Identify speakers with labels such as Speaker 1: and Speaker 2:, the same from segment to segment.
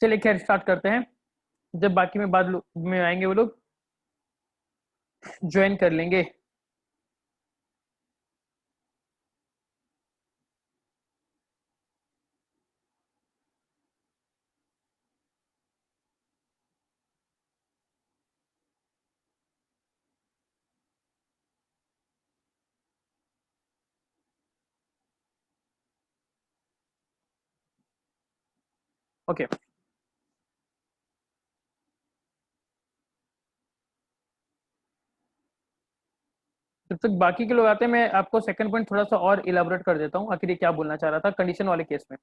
Speaker 1: चलिए खैर स्टार्ट करते हैं। जब बाकी में बाद में आएंगे वो लोग ज्वाइन कर लेंगे। ओके, जब तक बाकी के लोग आते हैं मैं आपको सेकंड पॉइंट थोड़ा सा और इलाबोरेट कर देता हूँ। आखिर ये क्या बोलना चाह रहा था कंडीशन वाले केस में।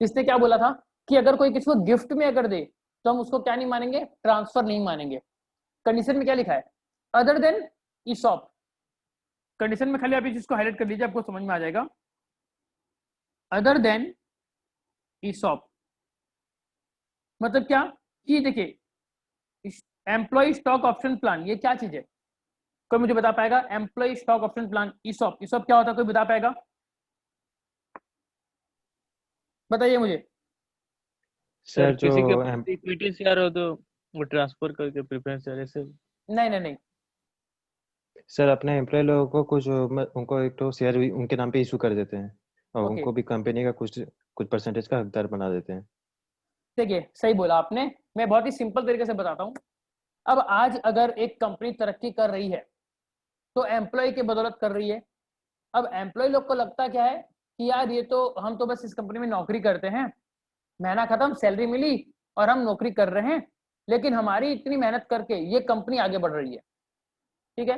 Speaker 1: इसने क्या बोला था कि अगर कोई किसी को गिफ्ट में अगर दे तो हम उसको क्या नहीं मानेंगे, ट्रांसफर नहीं मानेंगे। कंडीशन में क्या लिखा है, अदर देन ईसॉप। कंडीशन में खाली आप इस चीज को हाईलाइट कर लीजिए, आपको समझ में आ जाएगा। अदर देन ईसॉप मतलब क्या कि देखिए एम्प्लॉय स्टॉक ऑप्शन प्लान ये क्या चीज है, कोई मुझे बता पाएगा? Employ stock option plan ESOP, ESOP क्या होता है, कोई बता पाएगा? बताइए मुझे।
Speaker 2: सर
Speaker 3: सर
Speaker 2: जो
Speaker 3: किसी के पास इक्विटी शेयर हो तो वो ट्रांसफर करके प्रेफरेंस शेयर ऐसे।
Speaker 1: नहीं नहीं नहीं,
Speaker 2: सर अपने एम्प्लॉय लोगों को कुछ उनको एक तो शेयर भी उनके नाम पे इशू कर देते हैं और
Speaker 1: ओके
Speaker 2: उनको भी कंपनी का कुछ कुछ परसेंटेज का हकदार बना देते हैं।
Speaker 1: देखिए सही बोला आपने। मैं बहुत ही सिंपल तरीके से बताता हूँ। अब आज अगर एक कंपनी तरक्की कर रही है तो एम्प्लॉय की बदौलत कर रही है। अब एम्प्लॉय लोग को लगता क्या है कि यार ये तो हम तो बस इस कंपनी में नौकरी करते हैं, महीना खत्म सैलरी मिली और हम नौकरी कर रहे हैं, लेकिन हमारी इतनी मेहनत करके ये कंपनी आगे बढ़ रही है। ठीक है,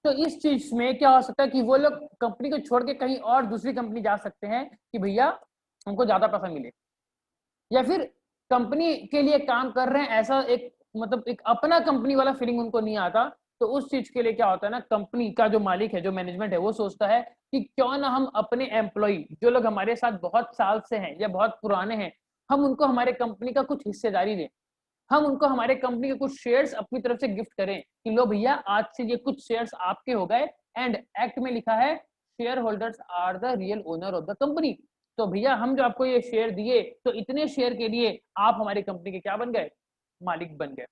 Speaker 1: तो इस चीज में क्या हो सकता है कि वो लोग कंपनी को छोड़ के कहीं और दूसरी कंपनी जा सकते हैं कि भैया हमको ज्यादा पैसा मिले, या फिर कंपनी के लिए काम कर रहे हैं ऐसा एक मतलब एक अपना कंपनी वाला फीलिंग उनको नहीं आता। तो उस चीज के लिए क्या होता है ना, कंपनी का जो मालिक है जो मैनेजमेंट है वो सोचता है कि क्यों ना हम अपने एम्प्लॉय जो लोग हमारे साथ बहुत साल से हैं या बहुत पुराने हैं, हम उनको हमारे कंपनी का कुछ हिस्सेदारी दें, हम उनको हमारे कंपनी के कुछ शेयर्स अपनी तरफ से गिफ्ट करें कि लो भैया आज से ये कुछ शेयर्स आपके हो गए। एंड एक्ट में लिखा है share holders are the real owner of the company. तो भैया हम जो आपको ये शेयर दिए तो इतने शेयर के लिए आप हमारी कंपनी के क्या बन गए, मालिक बन गए।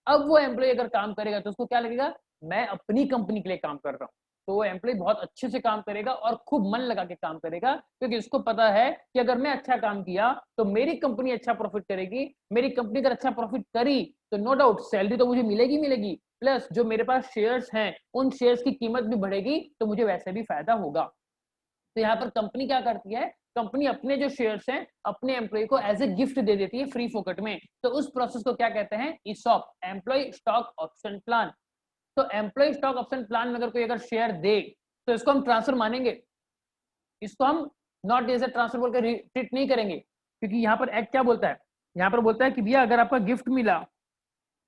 Speaker 1: अब वो एम्प्लॉय अगर काम करेगा तो उसको क्या लगेगा, मैं अपनी कंपनी के लिए काम कर रहा हूँ। तो वो एम्प्लॉय बहुत अच्छे से काम करेगा और खूब मन लगा के काम करेगा, क्योंकि उसको पता है कि अगर मैं अच्छा काम किया तो मेरी कंपनी अच्छा प्रॉफिट करेगी, मेरी कंपनी अगर अच्छा प्रॉफिट करी तो नो डाउट सैलरी तो मुझे मिलेगी मिलेगी, प्लस जो मेरे पास शेयर्स हैं उन शेयर्स की कीमत भी बढ़ेगी तो मुझे वैसे भी फायदा होगा। तो यहाँ पर कंपनी क्या करती है, कंपनी अपने जो शेयर्स हैं अपने एम्प्लॉय को एज ए गिफ्ट दे देती है फ्री फोकट में। तो उस प्रोसेस को क्या कहते हैं, ESOP, employ stock option plan. तो एम्प्लॉय स्टॉक ऑप्शन प्लान में अगर कोई अगर शेयर दे तो इसको हम ट्रांसफर मानेंगे, इसको हम नॉट एज ए ट्रांसफर बोलकर ट्रीट नहीं करेंगे, क्योंकि यहाँ पर एक्ट क्या बोलता है, यहाँ पर बोलता है कि भैया अगर आपका गिफ्ट मिला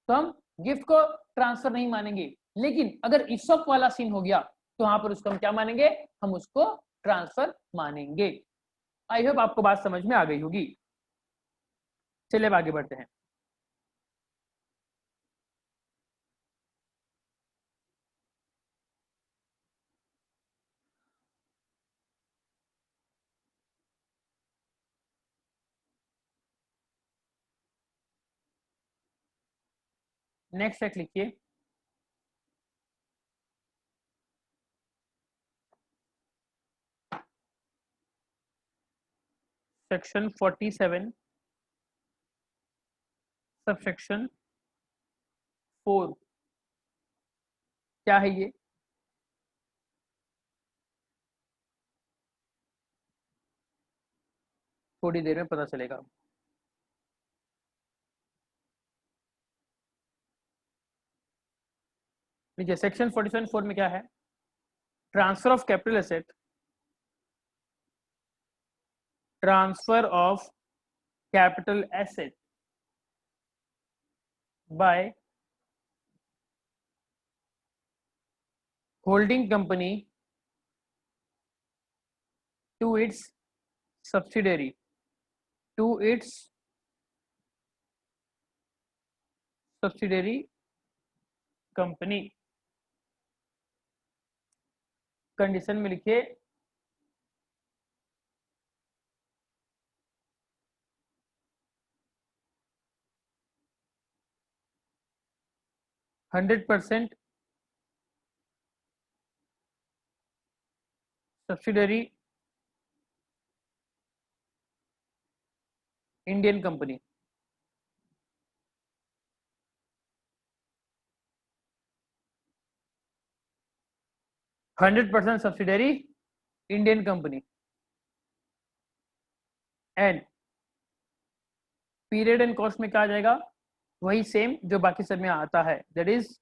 Speaker 1: तो हम गिफ्ट को ट्रांसफर नहीं मानेंगे, लेकिन अगर ईसॉप वाला सीन हो गया तो वहां पर उसको हम क्या मानेंगे, हम उसको ट्रांसफर मानेंगे। आई होप आपको बात समझ में आ गई होगी। चलिए अब आगे बढ़ते हैं। नेक्स्ट एक लिखिए, सेक्शन 47 सबसेक्शन 4। क्या है ये, थोड़ी देर में पता चलेगा। लीजिए सेक्शन 47(4) में क्या है, transfer of capital asset, transfer of capital asset by holding company to its subsidiary, to its subsidiary company. Condition में लिखिए, 100% subsidiary Indian company. Hundred percent subsidiary Indian company and period and cost में क्या आ जाएगा, वही same जो बाकी सब में आता है, that is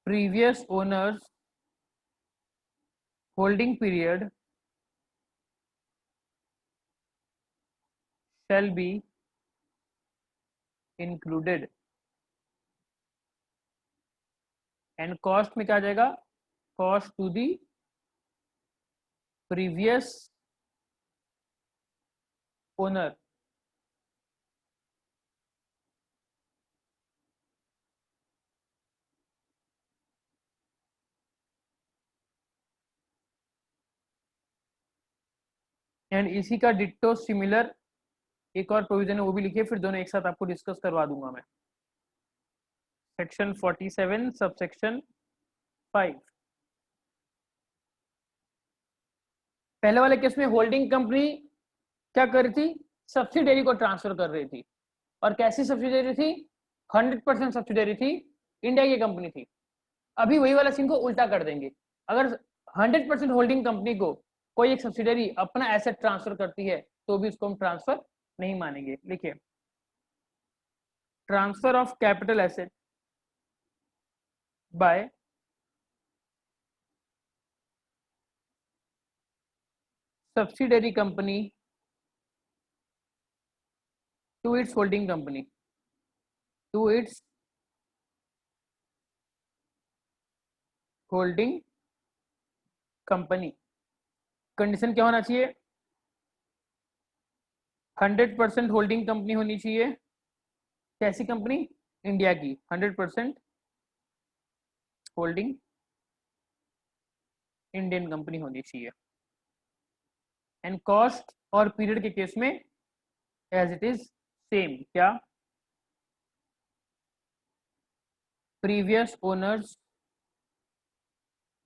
Speaker 1: previous owners holding period shall be included and cost में क्या आ जाएगा, cost to the previous owner. And इसी का डिट्टो सिमिलर एक और प्रोविजन है, वो भी लिखिए, फिर दोनों एक साथ आपको डिस्कस करवा दूंगा मैं। Section 47 subsection 5। पहले वाले केस में होल्डिंग कंपनी क्या कर रही थी, सब्सिडरी को ट्रांसफर कर रही थी, और कैसी सब्सिडरी थी, 100% सब्सिडरी थी, इंडिया की कंपनी थी। अभी वही वाला सीन को उल्टा कर देंगे, अगर 100% होल्डिंग कंपनी को कोई एक सब्सिडरी अपना एसेट ट्रांसफर करती है तो भी उसको हम ट्रांसफर नहीं मानेंगे। लिखिए, transfer of capital asset by subsidiary company to its holding company, to its holding company। Condition क्या होना चाहिए, 100% होल्डिंग कंपनी होनी चाहिए। कैसी कंपनी, इंडिया की 100% होल्डिंग इंडियन कंपनी होनी चाहिए। एंड कॉस्ट और पीरियड के केस में एज इट इज सेम, क्या, previous owners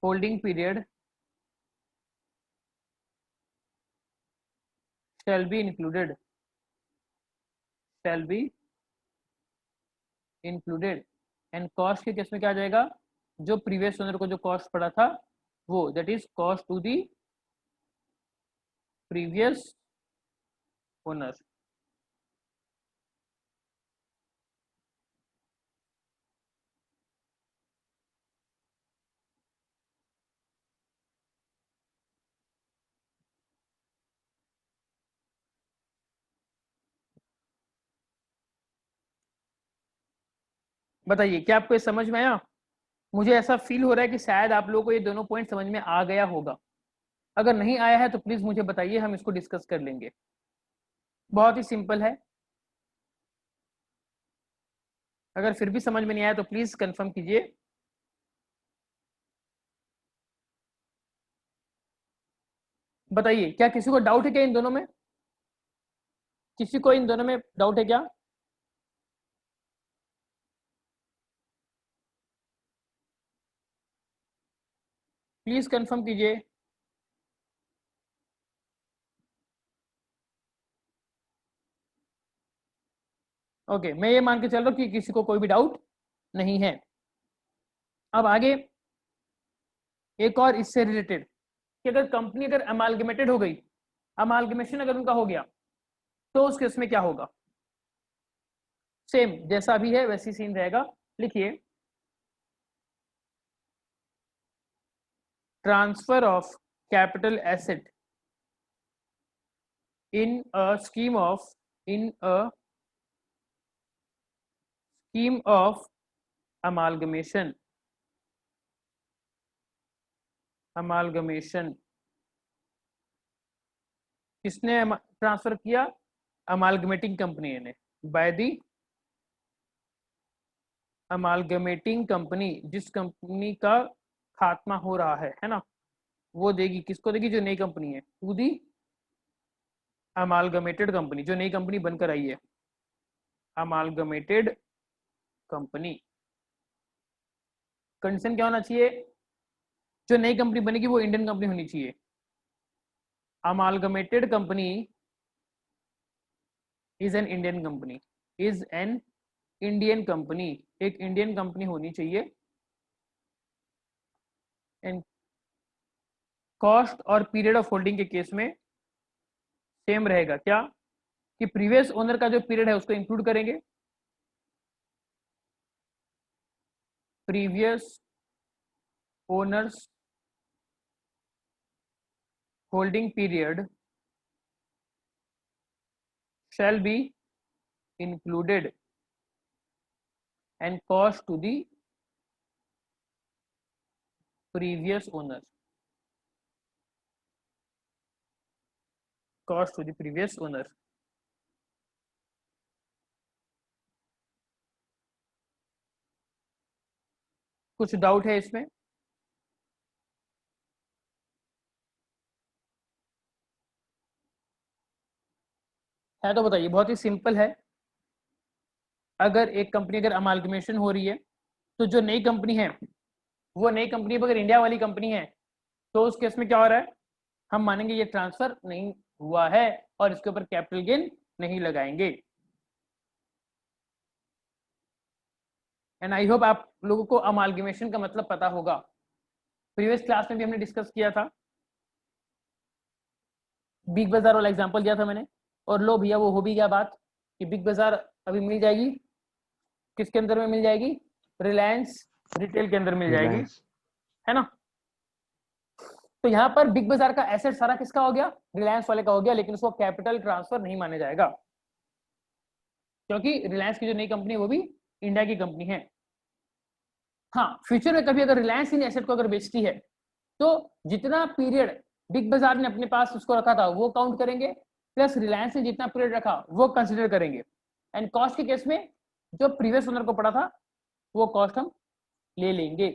Speaker 1: holding period shall be included and cost के केस में क्या आ जाएगा, जो प्रीवियस ओनर को जो कॉस्ट पड़ा था वो, that is cost to the previous owner. बताइए क्या आपको ये समझ में आया, मुझे ऐसा फील हो रहा है कि शायद आप लोगों को ये दोनों पॉइंट समझ में आ गया होगा। अगर नहीं आया है तो प्लीज मुझे बताइए, हम इसको डिस्कस कर लेंगे। बहुत ही सिंपल है, अगर फिर भी समझ में नहीं आया तो प्लीज कंफर्म कीजिए। बताइए क्या किसी को डाउट है क्या इन दोनों में, किसी को इन दोनों में डाउट है क्या? प्लीज कंफर्म कीजिए। ओके, मैं ये मान के चल रहा हूँ कि किसी को कोई भी डाउट नहीं है। अब आगे एक और इससे रिलेटेड, कि अगर कंपनी अगर अमालगमेटेड हो गई, अमालगमेशन अगर उनका हो गया, तो उस केस में क्या होगा, सेम जैसा भी है वैसी सीन रहेगा। लिखिए, transfer of capital asset in a scheme of amalgamation किसने ट्रांसफर किया, अमालगमेटिंग कंपनी ने, बाय द अमालगमेटिंग कंपनी, जिस कंपनी का खात्मा हो रहा है ना, वो देगी, किसको देगी, जो नई कंपनी है, टू दी अमालगमेटेड कंपनी, जो नई कंपनी बनकर आई है, अमालगमेटेड कंपनी। कंडीशन क्या होना चाहिए, जो नई कंपनी बनेगी वो इंडियन कंपनी होनी चाहिए। Amalgamated company is an Indian company, is an Indian company, एक इंडियन कंपनी होनी चाहिए। एंड कॉस्ट और पीरियड ऑफ होल्डिंग के केस में सेम रहेगा, क्या कि प्रीवियस ओनर का जो पीरियड है उसको इंक्लूड करेंगे। Previous owners holding period shall be included and cost to the previous owners, cost to the previous owners। कुछ डाउट है इसमें? है तो बताइए, बहुत ही सिंपल है। अगर एक कंपनी अगर अमालगमेशन हो रही है तो जो नई कंपनी है वो नई कंपनी अगर इंडिया वाली कंपनी है तो उस केस में क्या हो रहा है, हम मानेंगे ये ट्रांसफर नहीं हुआ है और इसके ऊपर कैपिटल गेन नहीं लगाएंगे। एंड आई होप आप लोगों को अमालगमेशन का मतलब पता होगा। प्रीवियस क्लास में भी हमने डिस्कस किया था, बिग बाजार वाला एग्जांपल दिया था मैंने, और लो भैया वो हो भी गया बात कि बिग बाजार अभी मिल जाएगी, किसके अंदर में मिल जाएगी, रिलायंस रिटेल के अंदर मिल जाएगी,
Speaker 2: रिलायंस।
Speaker 1: है ना। तो यहाँ पर बिग बाजार का एसेट सारा किसका हो गया, रिलायंस वाले का हो गया, लेकिन उसको कैपिटल ट्रांसफर नहीं माना जाएगा क्योंकि रिलायंस की जो नई कंपनी है वो भी इंडिया की कंपनी है। हाँ, फ्यूचर में कभी अगर रिलायंस इन एसेट को अगर बेचती है तो जितना पीरियड बिग बाजार ने अपने पास उसको रखा था वो काउंट करेंगे, प्लस रिलायंस ने जितना पीरियड रखा वो कंसिडर करेंगे। एंड कॉस्ट के केस में जो प्रीवियस ओनर को पड़ा था वो कॉस्ट हम ले लेंगे।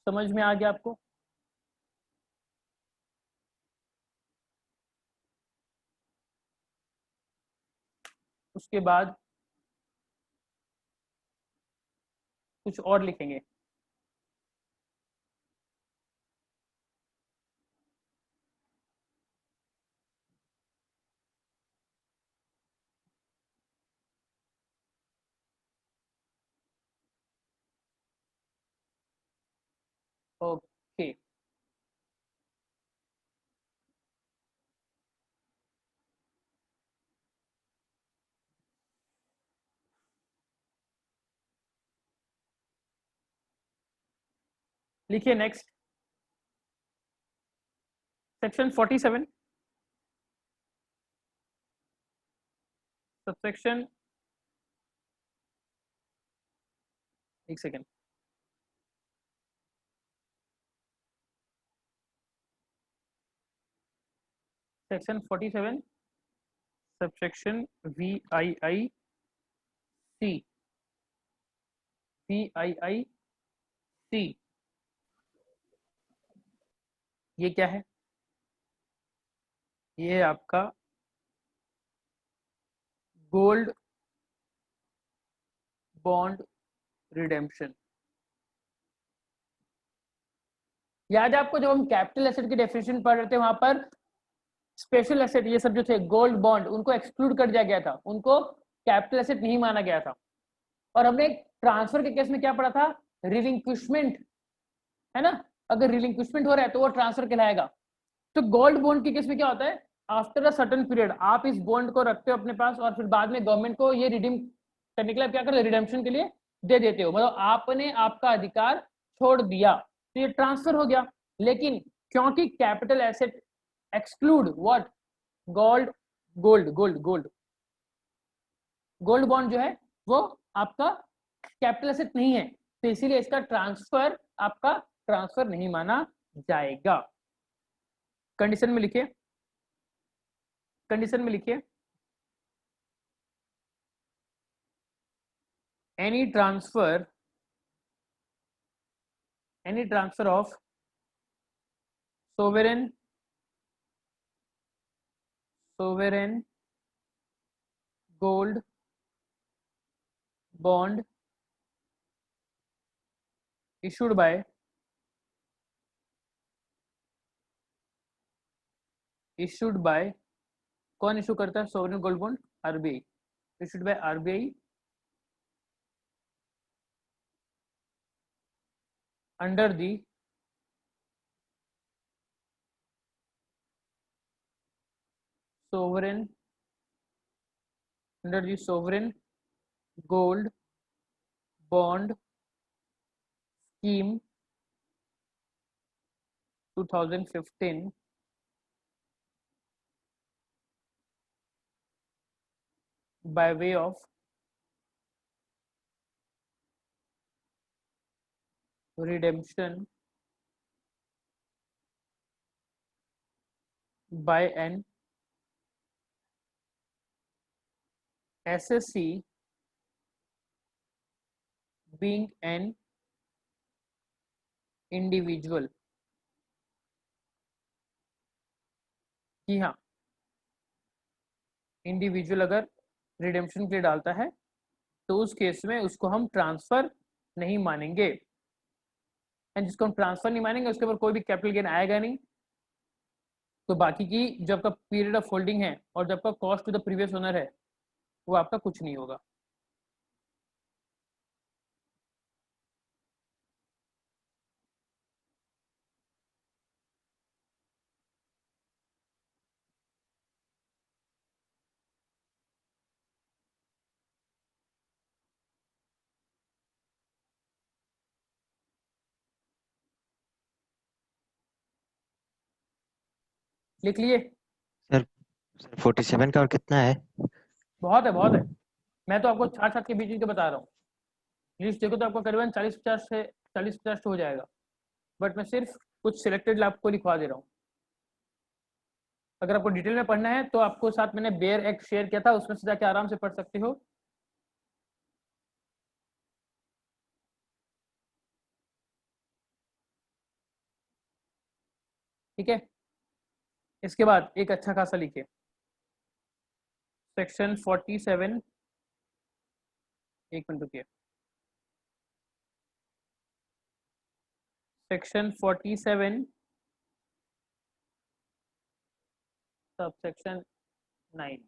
Speaker 1: समझ में आ गया आपको? उसके बाद कुछ और लिखेंगे। ओके, लिखिए नेक्स्ट सेक्शन 47 सबसेक्शन, एक second, section 47 subsection VII C, VII C, ये क्या है, ये आपका गोल्ड बॉन्ड रिडेम्पशन। याद है आपको जब हम कैपिटल एसेट की डेफिनेशन पढ़ रहे थे वहां पर स्पेशल एसेट ये सब जो थे गोल्ड बॉन्ड उनको एक्सक्लूड कर दिया गया था, उनको कैपिटल एसेट नहीं माना गया था। और हमने ट्रांसफर के केस में क्या पढ़ा था, रिलिंक्विशमेंट, है ना। अगर रिलिंक्विशमेंट हो रहा है तो वो ट्रांसफर कहलाएगा। तो गोल्ड बॉन्ड के केस में क्या होता है, आफ्टर अ सर्टेन पीरियड आप इस बॉन्ड को रखते हो अपने पास और फिर बाद में गवर्नमेंट को ये रिडीम करने के लिए क्या करते हो, रिडेम्पशन के लिए दे देते हो, मतलब आपने आपका अधिकार छोड़ दिया, तो ये ट्रांसफर हो गया। लेकिन क्योंकि capital asset exclude what, gold gold gold gold gold bond जो है वो आपका कैपिटल एसेट नहीं है, तो इसीलिए इसका ट्रांसफर आपका ट्रांसफर नहीं माना जाएगा। कंडीशन में लिखिए, कंडीशन में लिखिए, any transfer of sovereign gold bond issued by कौन इशू करता है sovereign gold bond? RBI. Issued by RBI under the sovereign gold bond scheme 2015 by way of redemption by an SSC being an individual। जी हाँ, individual अगर redemption के लिए डालता है तो उस केस में उसको हम ट्रांसफर नहीं मानेंगे, एंड जिसको हम ट्रांसफर नहीं मानेंगे उसके ऊपर कोई भी कैपिटल गेन आएगा नहीं। तो बाकी की जो आपका पीरियड ऑफ होल्डिंग है और जो आपका cost to the previous owner है वो आपका कुछ नहीं होगा। लिख लिए?
Speaker 2: सर 47 का और कितना है?
Speaker 1: बहुत है, बहुत है। मैं तो आपको 60-60 के बीच के बता रहा हूँ। लिस्ट देखो तो आपको करीबन 40-50 हो जाएगा, बट मैं सिर्फ कुछ सिलेक्टेड आपको लिखवा दे रहा हूँ। अगर आपको डिटेल में पढ़ना है तो आपको साथ मैंने बेयर एक्ट शेयर किया था, उसमें से जाके आराम से पढ़ सकते हो। ठीक है, इसके बाद एक अच्छा खासा लिखे सेक्शन 47, एक मिनट रुकिए, सेक्शन 47 सब सेक्शन 9।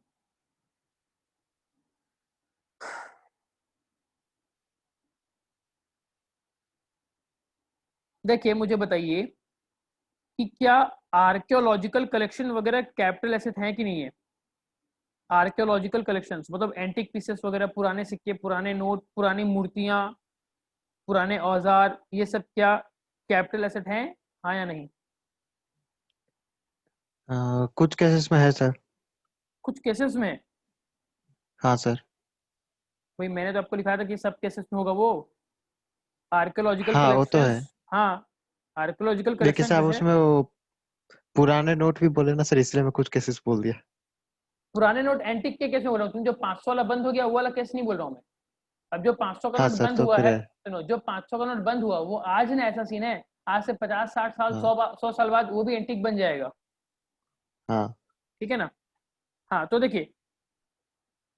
Speaker 1: देखिए मुझे बताइए कि क्या आर्कियोलॉजिकल कलेक्शन वगैरह कैपिटल एसेट है कि नहीं है? आर्कियोलॉजिकल कलेक्शंस मतलब एंटिक पीसेस वगैरह, पुराने सिक्के, पुराने नोट, पुरानी मूर्तियां, पुराने औजार, ये सब क्या कैपिटल एसेट हैं, हाँ या नहीं?
Speaker 2: कुछ केसेस में है सर।
Speaker 1: कुछ केसेस में?
Speaker 2: हाँ सर।
Speaker 1: भाई मैंने तो आपको लिखा था कि सब केसेस में होगा वो आर्कियोलॉजिकल
Speaker 2: हाँ वो तो है,
Speaker 1: कलेक्शंस। हाँ, आर्कियोलॉजिकल
Speaker 2: लेकिन
Speaker 1: कलेक्शन
Speaker 2: सर
Speaker 1: जो
Speaker 2: आप
Speaker 1: है,
Speaker 2: उसमें वो पुराने नोट भी बोले ना सर, इसलिए मैं कुछ केसेस बोल दिया।
Speaker 1: पुराने नोट एंटिक के केस में बोल रहा हूँ। तुम जो 500 वाला बंद हो गया वो वाला केस नहीं बोल रहा हूँ मैं। अब जो 500 का
Speaker 2: हाँ
Speaker 1: नोट
Speaker 2: सर,
Speaker 1: बंद
Speaker 2: तो
Speaker 1: हुआ
Speaker 2: फिर
Speaker 1: है, सुनो, जो 500 का नोट बंद हुआ वो आज ना ऐसा सीन है, आज से 50-60 साल,
Speaker 2: हाँ
Speaker 1: 100 साल बाद वो भी एंटिक बन जाएगा।
Speaker 2: हाँ
Speaker 1: ठीक है ना? हाँ, तो देखिए,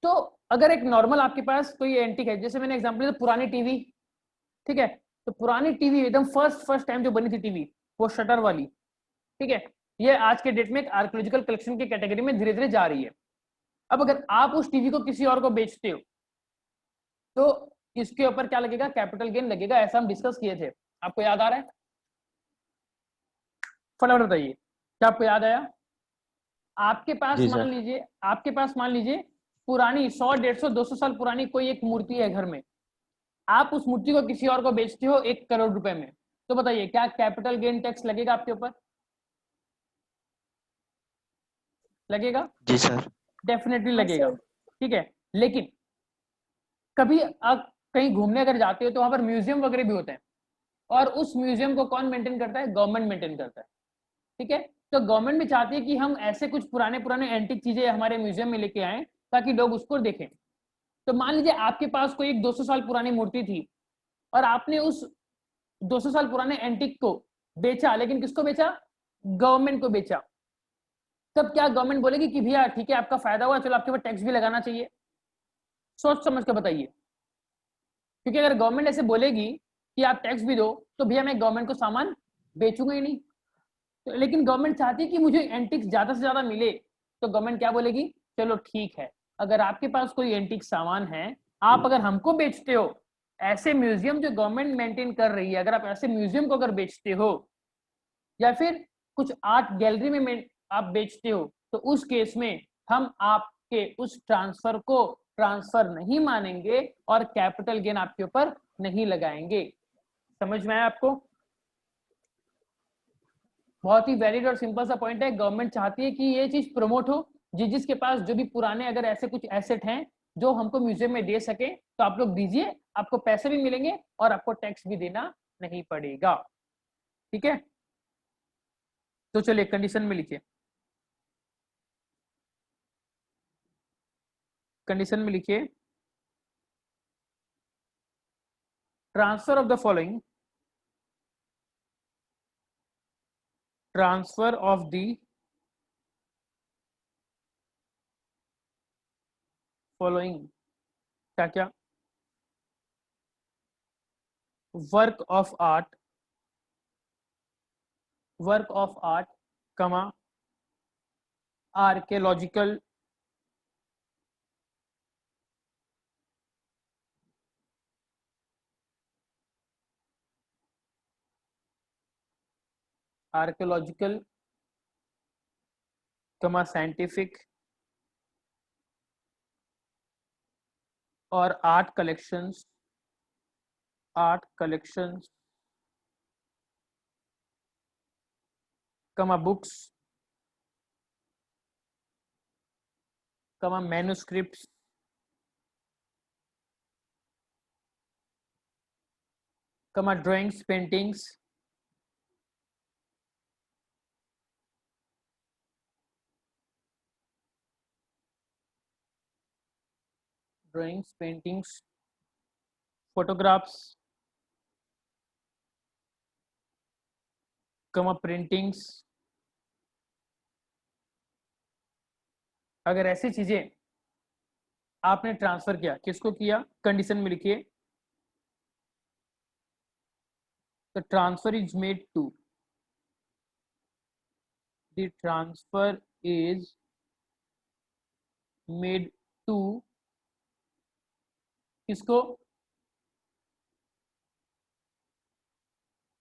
Speaker 1: तो अगर एक नॉर्मल आपके पास कोई एंटिक है, जैसे मैंने एग्जांपल दिया पुरानी टीवी, ठीक है, तो पुरानी टीवी एकदम फर्स्ट टाइम जो बनी थी टीवी, वो शटर वाली, ठीक है, ये आज के डेट में एक आर्कियोलॉजिकल कलेक्शन की कैटेगरी में धीरे धीरे जा रही है। अब अगर आप उस टीवी को किसी और को बेचते हो तो इसके ऊपर क्या लगेगा? कैपिटल गेन लगेगा। ऐसा हम डिस्कस किए थे, आपको याद आ रहा है? फटाफट बताइए, क्या आपको याद आया? आपके पास
Speaker 2: जी
Speaker 1: मान
Speaker 2: सर।
Speaker 1: लीजिए, आपके पास मान लीजिए पुरानी 100, 150, 200 साल पुरानी कोई एक मूर्ति है घर में, आप उस मूर्ति को किसी और को बेचते हो 1 करोड़ रुपए में, तो बताइए क्या कैपिटल गेन टैक्स लगेगा आपके ऊपर? लगेगा?
Speaker 2: जी सर।
Speaker 1: डेफिनेटली
Speaker 4: हाँ
Speaker 1: लगेगा।
Speaker 4: सर।
Speaker 1: ठीक है, लेकिन कभी आप कहीं घूमने अगर जाते हो तो वहां पर म्यूजियम वगैरह भी होते हैं, और उस म्यूजियम को कौन मेंटेन करता है? गवर्नमेंट मेंटेन करता है। ठीक है, तो गवर्नमेंट भी चाहती है कि हम ऐसे कुछ पुराने पुराने एंटिक चीजें हमारे म्यूजियम में लेके आए ताकि लोग उसको देखें। तो मान लीजिए आपके पास कोई एक 200 साल पुरानी मूर्ति थी और आपने उस 200 साल पुराने एंटिक को बेचा, लेकिन किसको बेचा? गवर्नमेंट को बेचा। तब क्या गवर्नमेंट बोलेगी कि भैया ठीक है आपका फायदा हुआ, चलो आपके ऊपर टैक्स भी लगाना चाहिए? सोच समझ के बताइए, क्योंकि अगर गवर्नमेंट ऐसे बोलेगी कि आप टैक्स भी दो तो भैया मैं गवर्नमेंट को सामान बेचूंगा ही नहीं। तो लेकिन गवर्नमेंट चाहती है कि मुझे एंटिक ज्यादा से ज्यादा मिले, तो गवर्नमेंट क्या बोलेगी, चलो ठीक है, अगर आपके पास कोई एंटिक सामान है, आप अगर हमको बेचते हो, ऐसे म्यूजियम जो गवर्नमेंट मेंटेन कर रही है, अगर आप ऐसे म्यूजियम को अगर बेचते हो या फिर कुछ आर्ट गैलरी में आप बेचते हो, तो उस केस में हम आपके उस ट्रांसफर को ट्रांसफर नहीं मानेंगे और कैपिटल गेन आपके ऊपर नहीं लगाएंगे। समझ में आया आपको? बहुत ही वैलिड और सिंपल सा पॉइंट है। गवर्नमेंट चाहती है कि ये चीज प्रमोट हो, जिसके पास जो भी पुराने अगर ऐसे कुछ एसेट हैं जो हमको म्यूजियम में दे सके, तो आप लोग दीजिए, आपको पैसे भी मिलेंगे और आपको टैक्स भी देना नहीं पड़ेगा। ठीक है, तो चलिए कंडीशन में लिखिए, कंडीशन में लिखिए, transfer of the following, transfer of the following, क्या क्या, work of art, work of art, कमा आर्कियोलॉजिकल आर्कियोलॉजिकल, कमा साइंटिफिक और आर्ट कलेक्शंस, आर्ट कलेक्शंस, कमा बुक्स, कमा मैन्युस्क्रिप्ट्स, कमा drawings, paintings, drawings, paintings, photographs, कमा प्रिंटिंग्स। अगर ऐसी चीजें आपने ट्रांसफर किया, किसको किया, कंडीशन में लिखिए, the transfer is made to, the transfer is made to, किसको,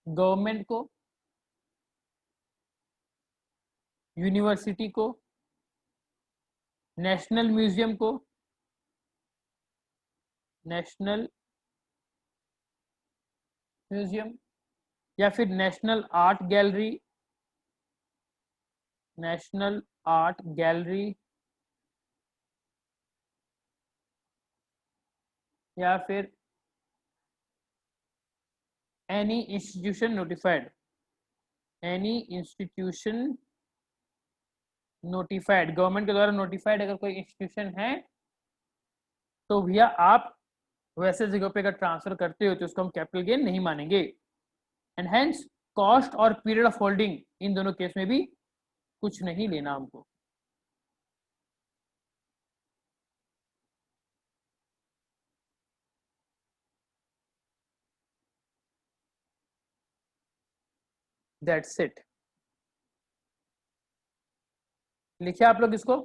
Speaker 1: गवर्नमेंट को, यूनिवर्सिटी को, नेशनल म्यूजियम को, नेशनल म्यूजियम, या फिर national art gallery, national art gallery, या फिर any institution notified, any institution notified, government के द्वारा नोटिफाइड अगर कोई इंस्टीट्यूशन है, तो भैया आप वैसे जगह पे अगर ट्रांसफर करते हो तो उसको हम कैपिटल गेन नहीं मानेंगे। एंड हेंस कॉस्ट और पीरियड ऑफ होल्डिंग, इन दोनों केस में भी कुछ नहीं लेना हमको। That's it. लिखिए आप लोग इसको,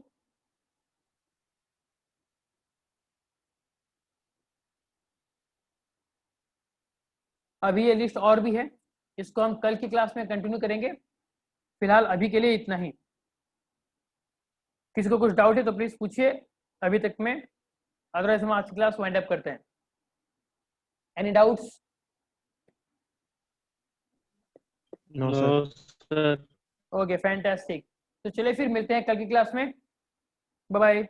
Speaker 1: अभी ये लिस्ट और भी है, इसको हम कल की क्लास में कंटिन्यू करेंगे, फिलहाल अभी के लिए इतना ही। किसी को कुछ डाउट है तो प्लीज पूछिए अभी तक में, अदरवाइज हम आज की क्लास वाइंड अप करते हैं। Any doubts?
Speaker 2: No
Speaker 3: no
Speaker 2: sir.
Speaker 3: Sir.
Speaker 1: Okay fantastic, तो चलिए फिर मिलते हैं कल की क्लास में, बाय बाय।